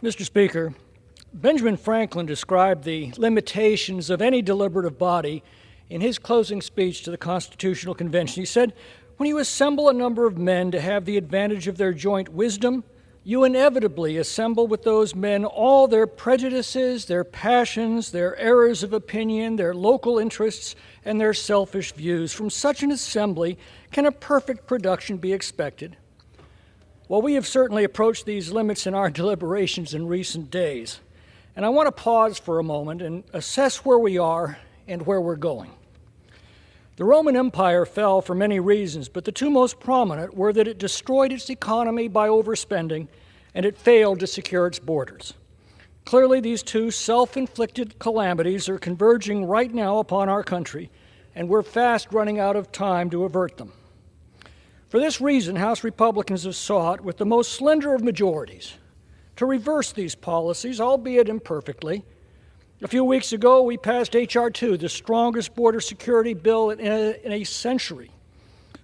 Mr. Speaker, Benjamin Franklin described the limitations of any deliberative body in his closing speech to the Constitutional Convention. He said, "When you assemble a number of men to have the advantage of their joint wisdom, you inevitably assemble with those men all their prejudices, their passions, their errors of opinion, their local interests, and their selfish views. From such an assembly can a perfect production be expected?" Well, we have certainly approached these limits in our deliberations in recent days, and I want to pause for a moment and assess where we are and where we're going. The Roman Empire fell for many reasons, but the two most prominent were that it destroyed its economy by overspending and it failed to secure its borders. Clearly, these two self-inflicted calamities are converging right now upon our country, and we're fast running out of time to avert them. For this reason, House Republicans have sought, with the most slender of majorities, to reverse these policies, albeit imperfectly. A few weeks ago, we passed H.R. 2, the strongest border security bill in a century.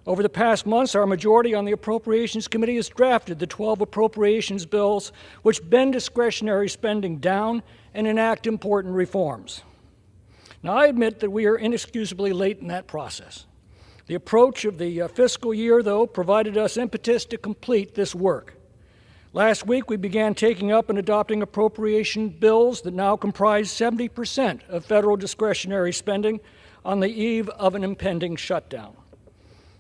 Over the past months, our majority on the Appropriations Committee has drafted the 12 appropriations bills which bend discretionary spending down and enact important reforms. Now, I admit that we are inexcusably late in that process. The approach of the fiscal year, though, provided us impetus to complete this work. Last week, we began taking up and adopting appropriation bills that now comprise 70% of federal discretionary spending on the eve of an impending shutdown.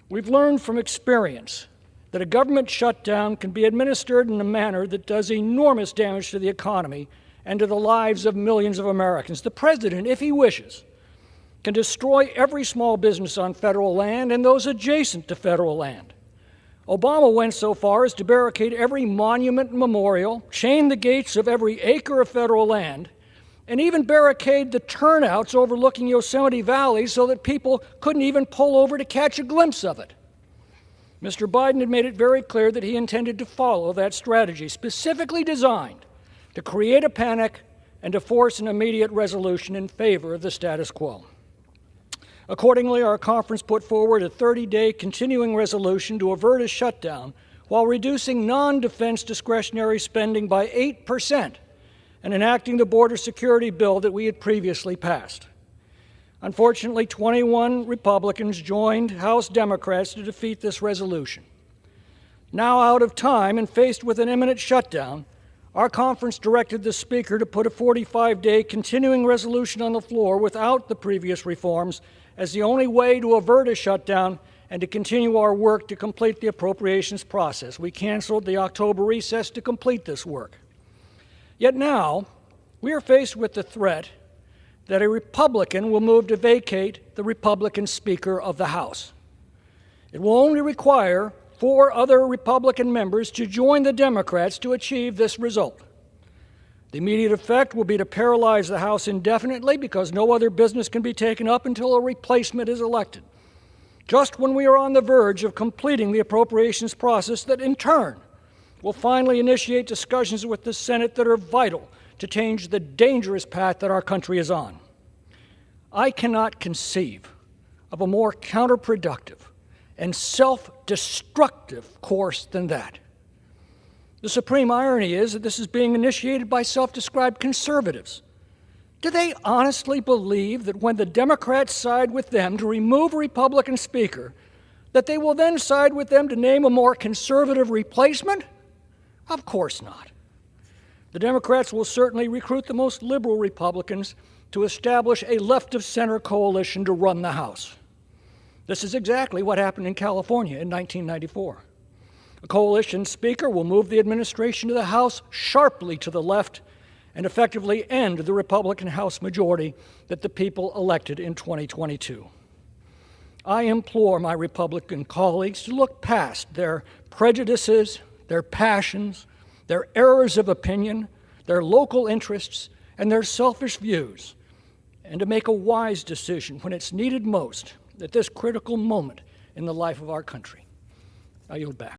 We've learned from experience that a government shutdown can be administered in a manner that does enormous damage to the economy and to the lives of millions of Americans. The president, if he wishes, can destroy every small business on federal land and those adjacent to federal land. Obama went so far as to barricade every monument and memorial, chain the gates of every acre of federal land, and even barricade the turnouts overlooking Yosemite Valley so that people couldn't even pull over to catch a glimpse of it. Mr. Biden had made it very clear that he intended to follow that strategy, specifically designed to create a panic and to force an immediate resolution in favor of the status quo. Accordingly, our conference put forward a 30-day continuing resolution to avert a shutdown while reducing non-defense discretionary spending by 8% and enacting the border security bill that we had previously passed. Unfortunately, 21 Republicans joined House Democrats to defeat this resolution. Now out of time and faced with an imminent shutdown, our conference directed the Speaker to put a 45-day continuing resolution on the floor without the previous reforms as the only way to avert a shutdown and to continue our work to complete the appropriations process. We canceled the October recess to complete this work. Yet now, we are faced with the threat that a Republican will move to vacate the Republican Speaker of the House. It will only require 4 other Republican members to join the Democrats to achieve this result. The immediate effect will be to paralyze the House indefinitely because no other business can be taken up until a replacement is elected. Just when we are on the verge of completing the appropriations process that in turn will finally initiate discussions with the Senate that are vital to change the dangerous path that our country is on. I cannot conceive of a more counterproductive and self-destructive course than that. The supreme irony is that this is being initiated by self-described conservatives. Do they honestly believe that when the Democrats side with them to remove a Republican speaker, that they will then side with them to name a more conservative replacement? Of course not. The Democrats will certainly recruit the most liberal Republicans to establish a left-of-center coalition to run the House. This is exactly what happened in California in 1994. A coalition speaker will move the administration to the House sharply to the left and effectively end the Republican House majority that the people elected in 2022. I implore my Republican colleagues to look past their prejudices, their passions, their errors of opinion, their local interests, and their selfish views, and to make a wise decision when it's needed most at this critical moment in the life of our country. I yield back.